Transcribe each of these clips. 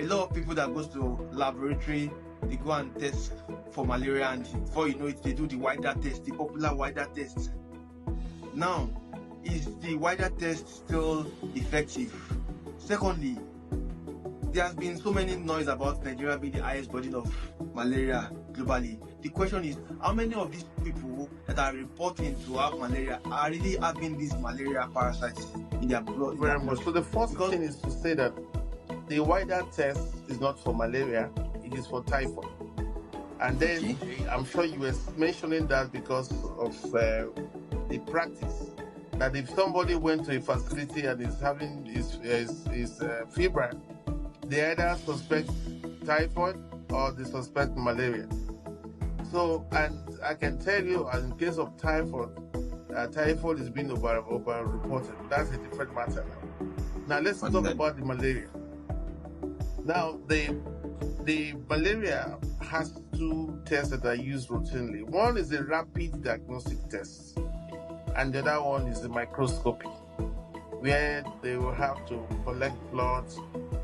a lot of people that goes to laboratory, they go and test for malaria, and before you know it, they do the wider test, the popular wider test. Now, is the wider test still effective? Secondly, there has been so many noise about Nigeria being the highest burden of malaria globally. The question is, how many of these people that are reporting to have malaria are really having these malaria parasites in their blood? Very much. So the first thing is to say that the wider test is not for malaria, it is for typhoid. And then I'm sure you were mentioning that because of the practice that if somebody went to a facility and is having his fever, they either suspect typhoid or they suspect malaria. So, and I can tell you, in case of typhoid, typhoid is being over reported. That's a different matter now. Now let's talk about the malaria. Now the malaria has two tests that are used routinely. One is a rapid diagnostic test, and the other one is the microscopy, where they will have to collect blood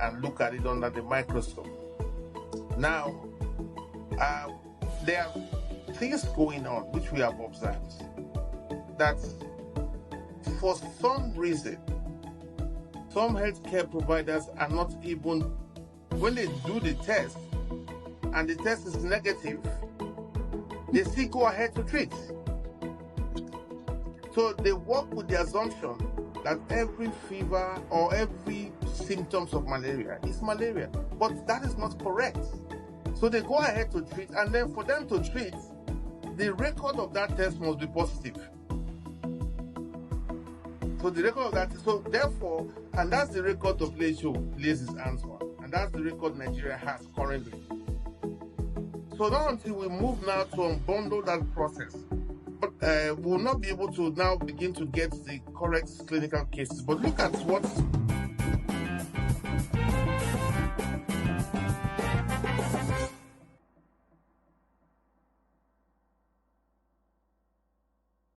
and look at it under the microscope. Now, there are things going on which we have observed that for some reason, some healthcare providers are not even, when they do the test and the test is negative, they still go ahead to treat. So they work with the assumption that every fever or every symptoms of malaria is malaria, but that is not correct. So they go ahead to treat, and then for them to treat, the record of that test must be positive. So the record of that, so therefore, and that's the record of WHO lays his hands on, and that's the record Nigeria has currently. So not until we move now to unbundle that process, but we will not be able to now begin to get the correct clinical cases. But look at what